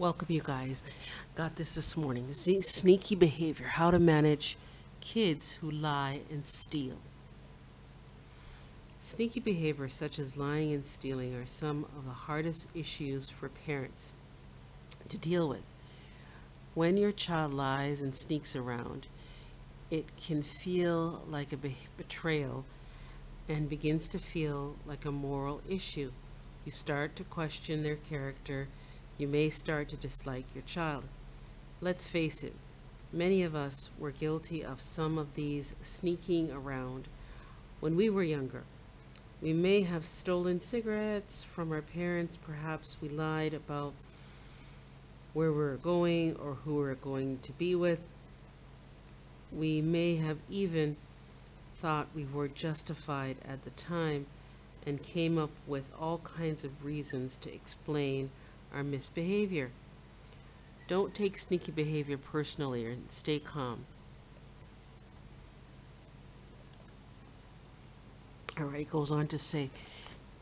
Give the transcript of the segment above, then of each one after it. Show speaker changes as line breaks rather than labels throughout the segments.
Welcome, you guys. Got this morning. Sneaky behavior. How to manage kids who lie and steal. Sneaky behavior such as lying and stealing are some of the hardest issues for parents to deal with. When your child lies and sneaks around, it can feel like a betrayal and begins to feel like a moral issue. You start to question their character. You may start to dislike your child. Let's face it, many of us were guilty of some of these sneaking around when we were younger. We may have stolen cigarettes from our parents. Perhaps we lied about where we were going or who we were going to be with. We may have even thought we were justified at the time and came up with all kinds of reasons to explain our misbehavior. Don't take sneaky behavior personally and stay calm. All right, it goes on to say,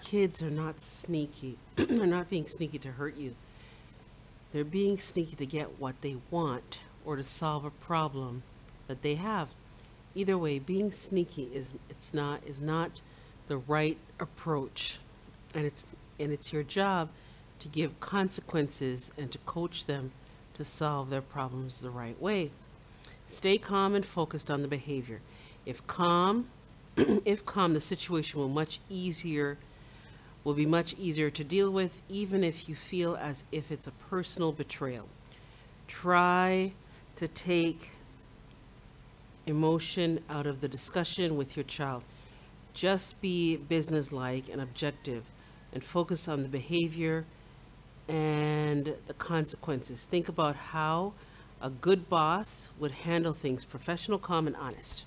kids are not sneaky. They're not being sneaky to hurt you. They're being sneaky to get what they want or to solve a problem that they have. Either way, being sneaky is not the right approach, and it's your job to give consequences and to coach them to solve their problems the right way. Stay calm and focused on the behavior. If calm, the situation will be much easier to deal with, even if you feel as if it's a personal betrayal. Try to take emotion out of the discussion with your child. Just be businesslike and objective and focus on the behavior and the consequences. Think about how a good boss would handle things: professional, calm, and honest.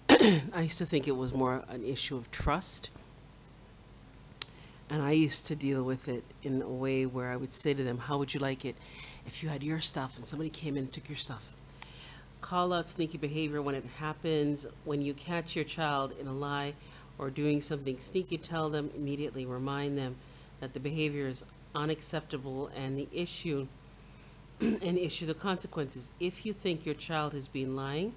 I used to think it was more an issue of trust, and I used to deal with it in a way where I would say to them, how would you like it if you had your stuff and somebody came in and took your stuff? Call out sneaky behavior when it happens. When you catch your child in a lie or doing something sneaky, tell them immediately. Remind them that the behavior is unacceptable and issue the consequences. If you think your child has been lying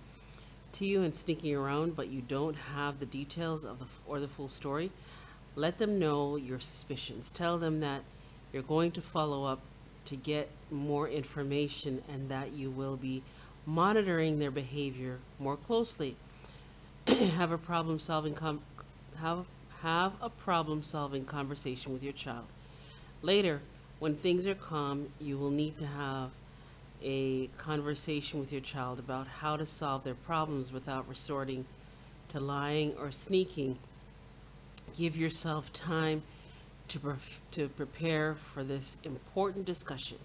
to you and sneaking around, but you don't have the details of the full story, let them know your suspicions. Tell them that you're going to follow up to get more information and that you will be monitoring their behavior more closely. Have a problem-solving conversation with your child. Later, when things are calm, you will need to have a conversation with your child about how to solve their problems without resorting to lying or sneaking. Give yourself time to prepare for this important discussion,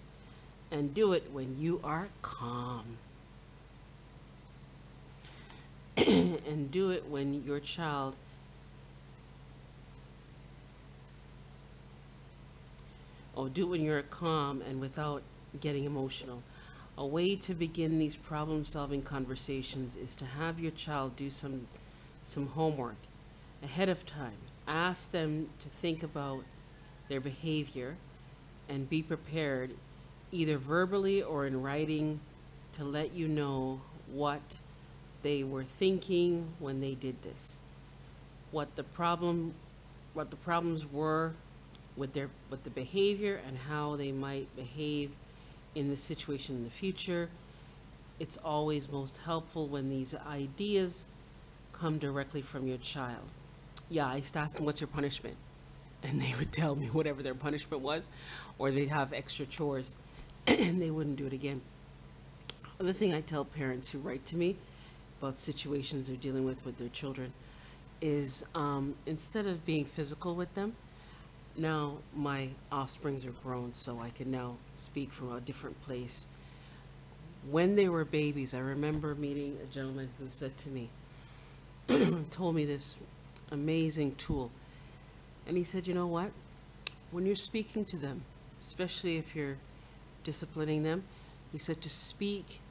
and do it when you are calm. And do it when your child do it when you're calm and without getting emotional. A way to begin these problem-solving conversations is to have your child do some homework ahead of time. Ask them to think about their behavior and be prepared, either verbally or in writing, to let you know what they were thinking when they did this, what the problems were with the behavior, and how they might behave in the situation in the future. It's always most helpful when these ideas come directly from your child. Yeah, I used to ask them, what's your punishment? And they would tell me whatever their punishment was, or they'd have extra chores and they wouldn't do it again. Other thing I tell parents who write to me about situations they're dealing with their children is, instead of being physical with them, now my offsprings are grown, so I can now speak from a different place. When they were babies, I remember meeting a gentleman who said to me, told me this amazing tool. And he said, you know what? When you're speaking to them, especially if you're disciplining them, he said to speak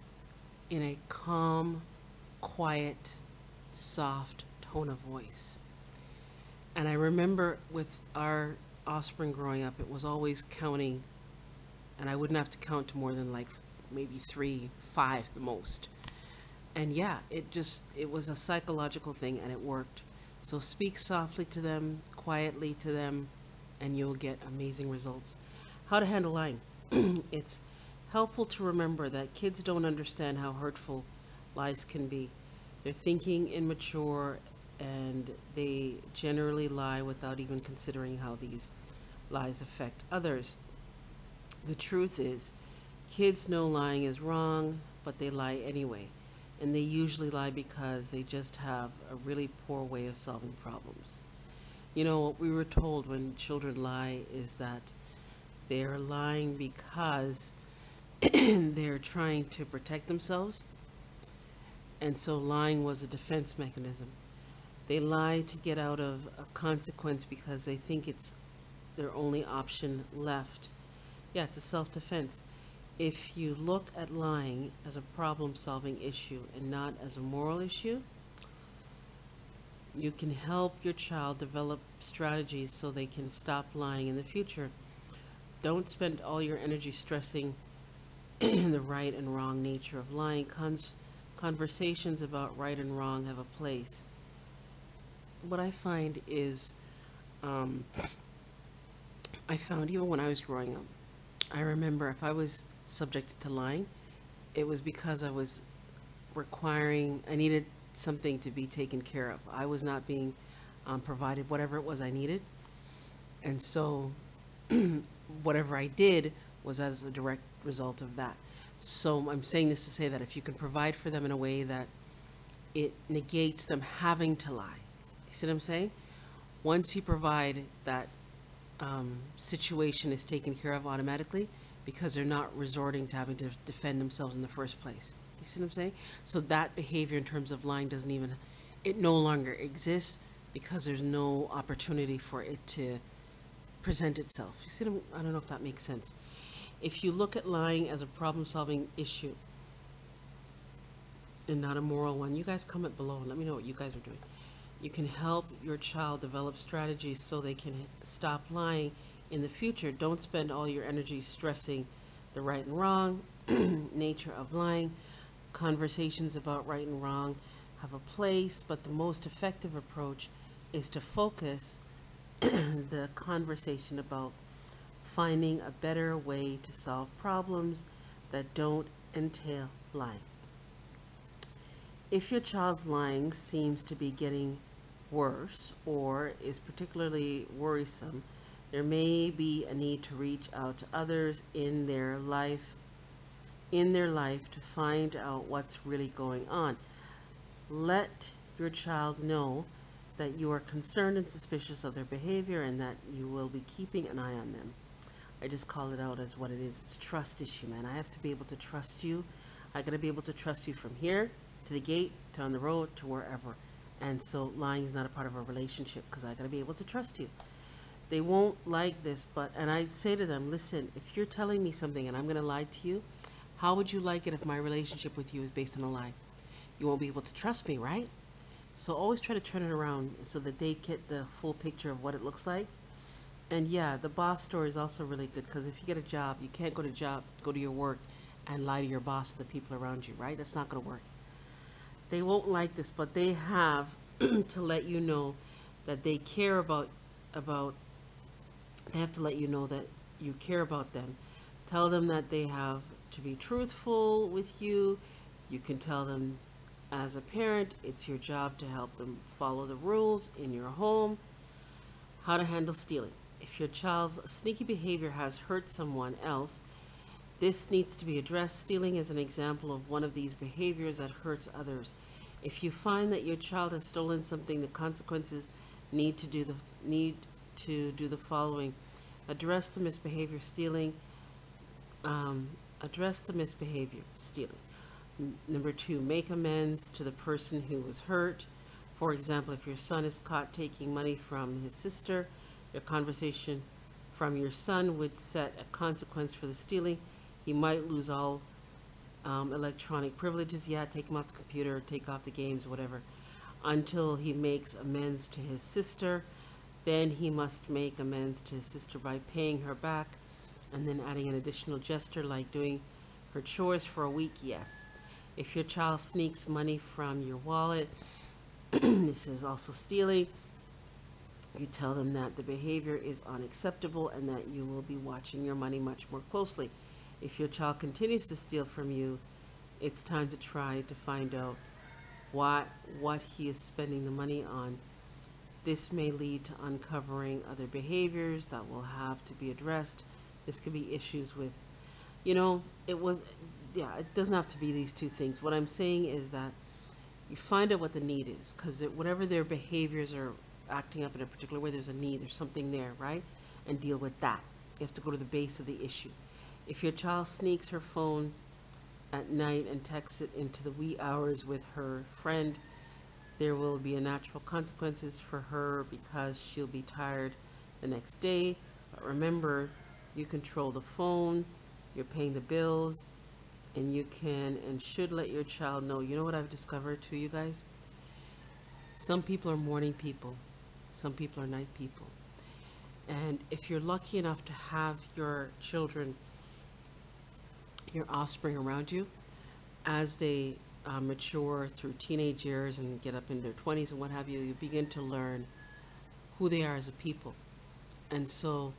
in a calm, quiet, soft tone of voice. And I remember with our offspring growing up, it was always counting and I wouldn't have to count to more than like maybe 3, 5 the most. And yeah, it was a psychological thing and it worked. So speak softly to them, quietly to them, and you'll get amazing results. How to handle lying. It's helpful to remember that kids don't understand how hurtful lies can be. They're thinking immature and they generally lie without even considering how these lies affect others. The truth is, kids know lying is wrong, but they lie anyway. And they usually lie because they just have a really poor way of solving problems. You know, what we were told when children lie is that they're lying because they're trying to protect themselves. And so lying was a defense mechanism. They lie to get out of a consequence because they think it's their only option left. Yeah, it's a self-defense. If you look at lying as a problem-solving issue and not as a moral issue, you can help your child develop strategies so they can stop lying in the future. Don't spend all your energy stressing the right and wrong nature of lying. Conversations about right and wrong have a place. What I find is, I found even when I was growing up, I remember if I was subjected to lying, it was because I needed something to be taken care of. I was not being provided whatever it was I needed. And so whatever I did was as a direct result of that. So I'm saying this to say that if you can provide for them in a way that it negates them having to lie. You see what I'm saying? Once you provide that, situation is taken care of automatically because they're not resorting to having to defend themselves in the first place. You see what I'm saying? So that behavior in terms of lying it no longer exists because there's no opportunity for it to present itself. You see I don't know if that makes sense. If you look at lying as a problem-solving issue and not a moral one, you guys comment below and let me know what you guys are doing. You can help your child develop strategies so they can stop lying in the future. Don't spend all your energy stressing the right and wrong nature of lying. Conversations about right and wrong have a place, but the most effective approach is to focus the conversation about finding a better way to solve problems that don't entail lying. If your child's lying seems to be getting worse or is particularly worrisome, there may be a need to reach out to others in their life to find out what's really going on. Let your child know that you are concerned and suspicious of their behavior and that you will be keeping an eye on them. I just call it out as what it is. It's a trust issue, man. I have to be able to trust you. I gotta be able to trust you from here to the gate, to on the road, to wherever. And so lying is not a part of our relationship because I gotta be able to trust you. They won't like this, and I say to them, listen, if you're telling me something and I'm gonna lie to you, how would you like it if my relationship with you is based on a lie? You won't be able to trust me, right? So always try to turn it around so that they get the full picture of what it looks like. And yeah, the boss story is also really good because if you get a job, you can't go to your work and lie to your boss or the people around you, right? That's not gonna work. They won't like this, but they have to let you know that they care they have to let you know that you care about them. Tell them that they have to be truthful with you. You can tell them as a parent, it's your job to help them follow the rules in your home. How to handle stealing. If your child's sneaky behavior has hurt someone else, this needs to be addressed. Stealing is an example of one of these behaviors that hurts others. If you find that your child has stolen something, the consequences need to do the following. Address the misbehavior stealing. Number 2, make amends to the person who was hurt. For example, if your son is caught taking money from his sister, your conversation from your son would set a consequence for the stealing. He might lose all electronic privileges. Yeah, take him off the computer, take off the games, whatever, until he makes amends to his sister. Then he must make amends to his sister by paying her back And then adding an additional gesture like doing her chores for a week, yes. If your child sneaks money from your wallet, this is also stealing. You tell them that the behavior is unacceptable and that you will be watching your money much more closely. If your child continues to steal from you, it's time to try to find out what he is spending the money on. This may lead to uncovering other behaviors that will have to be addressed. This could be issues with, it doesn't have to be these two things. What I'm saying is that you find out what the need is, because whatever their behaviors are acting up in a particular way, there's a need, there's something there, right? And deal with that. You have to go to the base of the issue. If your child sneaks her phone at night and texts it into the wee hours with her friend, there will be a natural consequences for her because she'll be tired the next day. But remember, you control the phone, you're paying the bills, and you can and should let your child know. You know what I've discovered too, you guys? Some people are morning people. Some people are night people. And if you're lucky enough to have your children, your offspring around you, as they mature through teenage years and get up in their 20s and what have you, you begin to learn who they are as a people. And so,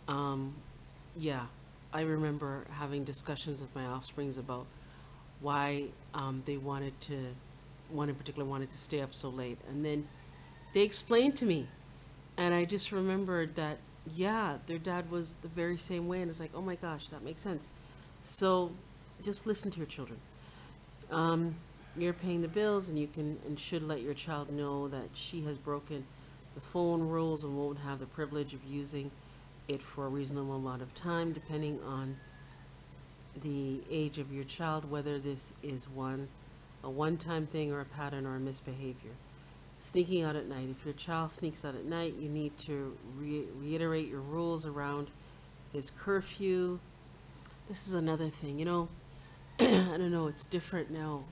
I remember having discussions with my offsprings about why they one in particular wanted to stay up so late. And then they explained to me, and I just remembered that, their dad was the very same way, and it's like, oh my gosh, that makes sense. So just listen to your children. You're paying the bills, and you can and should let your child know that she has broken the phone rules and won't have the privilege of using it for a reasonable amount of time, depending on the age of your child, whether this is a one-time thing or a pattern or a misbehavior. Sneaking out at night. If your child sneaks out at night, you need to reiterate your rules around his curfew. This is another thing, I don't know, it's different now.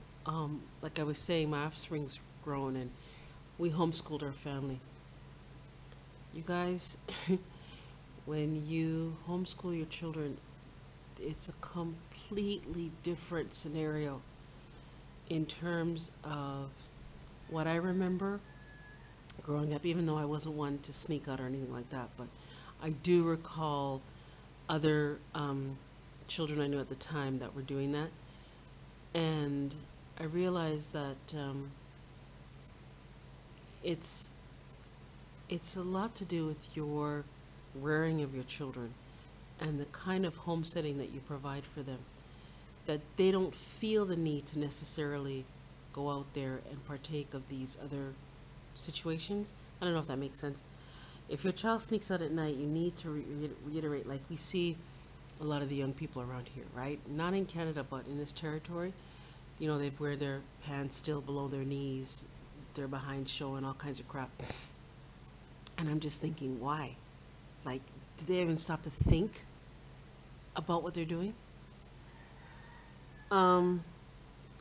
Like I was saying, my offspring's grown and we homeschooled our family. You guys, when you homeschool your children, it's a completely different scenario in terms of what I remember growing up, even though I wasn't one to sneak out or anything like that. But I do recall other children I knew at the time that were doing that. And I realized that it's a lot to do with your rearing of your children and the kind of homesteading that you provide for them, that they don't feel the need to necessarily go out there and partake of these other situations. I don't know if that makes sense. If your child sneaks out at night, you need to reiterate, like we see a lot of the young people around here, right? Not in Canada, but in this territory. They wear their pants still below their knees, they're behind showing all kinds of crap. And I'm just thinking, why? Like, do they even stop to think about what they're doing?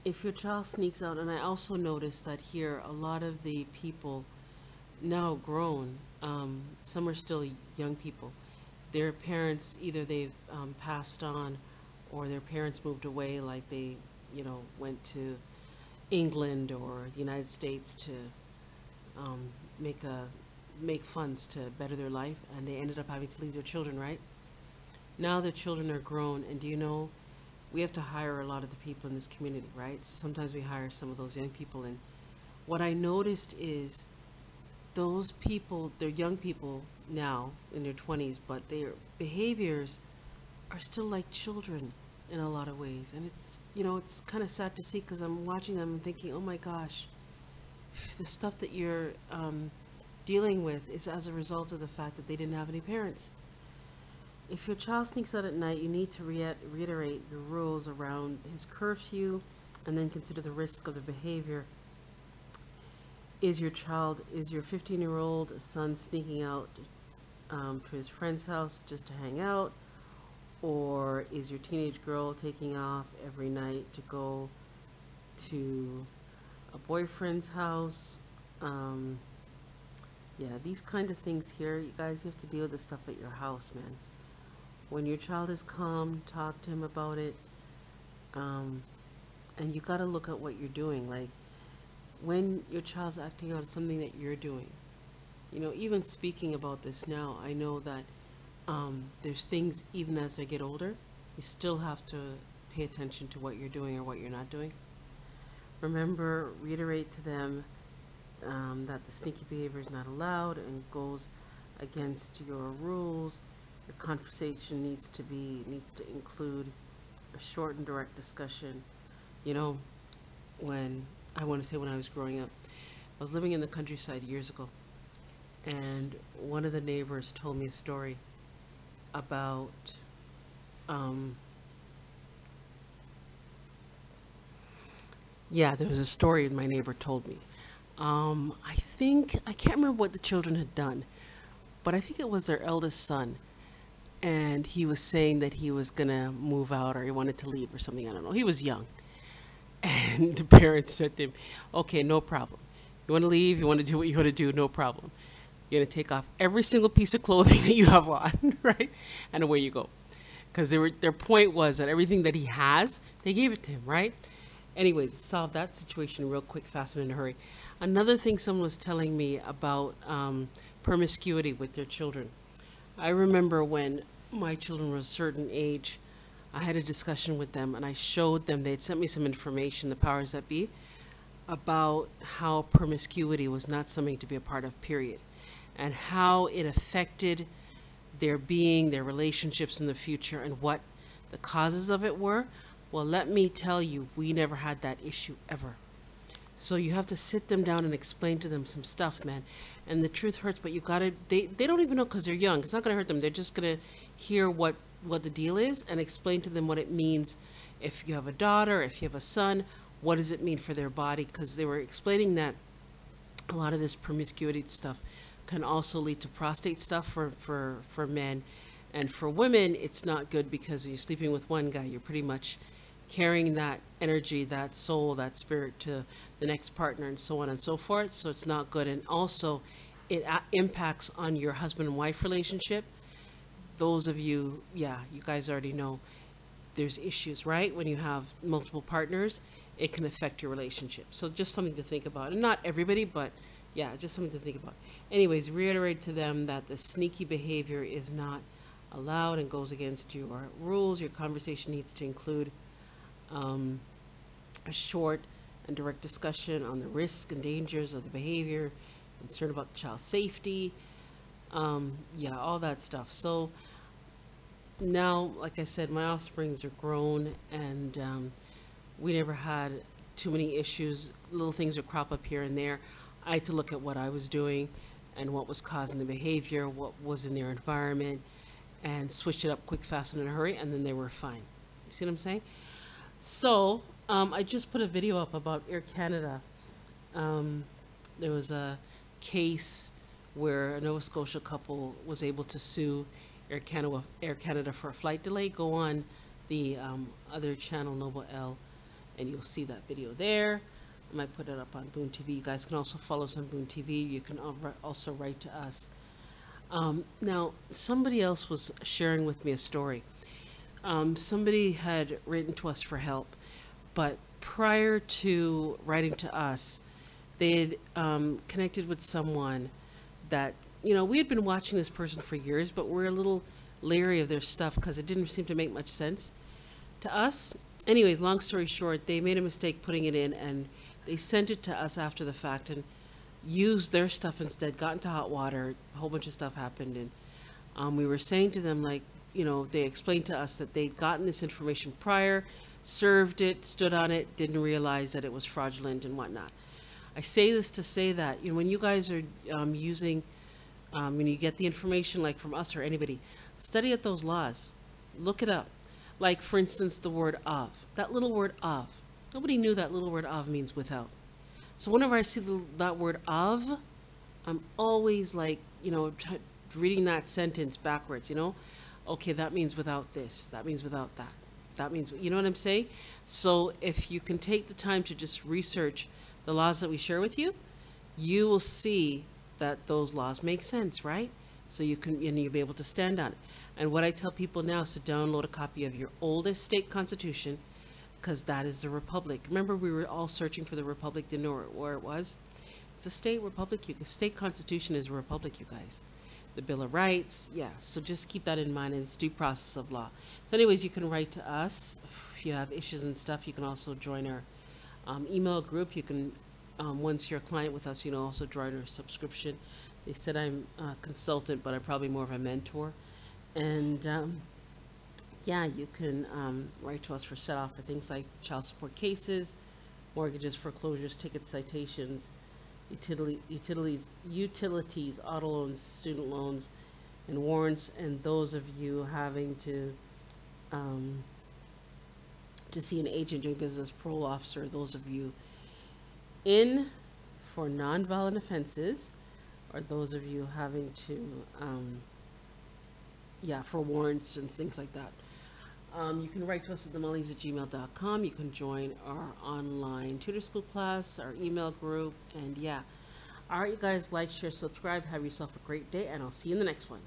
If your child sneaks out, and I also noticed that here, a lot of the people now grown, some are still young people. Their parents, either they've passed on or their parents moved away, like they, went to England or the United States to make funds to better their life, and they ended up having to leave their children, right? Now their children are grown, and do you know, we have to hire a lot of the people in this community, right? So sometimes we hire some of those young people, and what I noticed is those people, they're young people now in their 20s, but their behaviors are still like children in a lot of ways. And it's, it's kind of sad to see, because I'm watching them and thinking, oh my gosh, the stuff that you're dealing with is as a result of the fact that they didn't have any parents. If your child sneaks out at night, you need to reiterate your rules around his curfew, and then consider the risk of the behavior. Is your 15-year-old son sneaking out to his friend's house just to hang out? Or is your teenage girl taking off every night to go to a boyfriend's house? These kind of things here, you guys, you have to deal with this stuff at your house, man. When your child is calm, talk to him about it. Um, and you got to look at what you're doing. Like when your child's acting out something that you're doing. You know, even speaking about this now, I know that there's things, even as they get older, you still have to pay attention to what you're doing or what you're not doing. Remember, reiterate to them that the sneaky behavior is not allowed and goes against your rules. Your conversation needs to include a short and direct discussion. You know, when I want to say when I was growing up, I was living in the countryside years ago, and one of the neighbors told me a story about yeah, there was a story my neighbor told me. I can't remember what the children had done, but I think it was their eldest son, and he was saying that he was gonna move out or he wanted to leave or something. I don't know. He was young, and the parents said to him, "Okay, no problem. You want to leave? You want to do what you want to do? No problem. You're gonna take off every single piece of clothing that you have on, right? And away you go." Because their point was that everything that he has, they gave it to him, right? Anyways, solve that situation real quick, fast, and in a hurry. Another thing someone was telling me about promiscuity with their children. I remember when my children were a certain age, I had a discussion with them and I showed them, they had sent me some information, the powers that be, about how promiscuity was not something to be a part of, period. And how it affected their being, their relationships in the future, and what the causes of it were. Well, let me tell you, we never had that issue ever. So you have to sit them down and explain to them some stuff, man. And the truth hurts, but you gotta, they don't even know because they're young. It's not gonna hurt them. They're just gonna hear what the deal is and explain to them what it means. If you have a daughter, if you have a son, what does it mean for their body? Because they were explaining that a lot of this promiscuity stuff can also lead to prostate stuff for men. And for women, it's not good because when you're sleeping with one guy, you're pretty much carrying that energy, that soul, that spirit to the next partner and so on and so forth. So it's not good. And also it impacts on your husband and wife relationship. Those of you, yeah, you guys already know there's issues, right? When you have multiple partners, it can affect your relationship. So just something to think about. And not everybody, but yeah, just something to think about. Anyways, reiterate to them that the sneaky behavior is not allowed and goes against your rules. Your conversation needs to include a short and direct discussion on the risks and dangers of the behavior, concern about the child's safety, yeah, all that stuff. So now, like I said, my offsprings are grown, and we never had too many issues. Little things would crop up here and there. I had to look at what I was doing and what was causing the behavior, what was in their environment, and switch it up quick, fast, and in a hurry, and then they were fine. You see what I'm saying? So I just put a video up about Air Canada. There was a case where a Nova Scotia couple was able to sue Air Canada for a flight delay. Go on the other channel, Nobel, and you'll see that video there. I might put it up on Boom TV. You guys can also follow us on Boom TV. You can also write to us. Now, somebody else was sharing with me a story. Somebody had written to us for help, but prior to writing to us, they had connected with someone that, you know, we had been watching this person for years, but we're a little leery of their stuff because it didn't seem to make much sense to us. Anyways, long story short, they made a mistake putting it in, and they sent it to us after the fact and used their stuff instead, got into hot water, a whole bunch of stuff happened, and we were saying to them, like, you know, they explained to us that they'd gotten this information prior, served it, stood on it, didn't realize that it was fraudulent and whatnot. I say this to say that, you know, when you guys are using, when you get the information like from us or anybody, study at those laws, look it up. Like, for instance, the word of, that little word of. Nobody knew that little word of means without. So whenever I see that word of, I'm always like, you know, reading that sentence backwards, you know? Okay, that means without this, that means without that. That means, you know what I'm saying? So if you can take the time to just research the laws that we share with you, you will see that those laws make sense, right? So you can, and you'll be able to stand on it. And what I tell people now is to download a copy of your oldest state constitution, because that is the republic. Remember, we were all searching for the republic, didn't know where it was? It's a state republic. The state constitution is a republic, you guys. The Bill of Rights, yeah. So just keep that in mind. It's due process of law. So anyways, you can write to us if you have issues and stuff. You can also join our email group. You can, once you're a client with us, you can also join our subscription. They said I'm a consultant, but I'm probably more of a mentor. And yeah, you can write to us for set off for things like child support cases, mortgages, foreclosures, ticket citations, utilities, auto loans, student loans, and warrants. And those of you having to see an agent doing business, parole officer, those of you in for nonviolent offenses, or those of you having to, for warrants and things like that. You can write to us at themullings@gmail.com. You can join our online tutor school class, our email group, and yeah. All right, you guys, like, share, subscribe. Have yourself a great day, and I'll see you in the next one.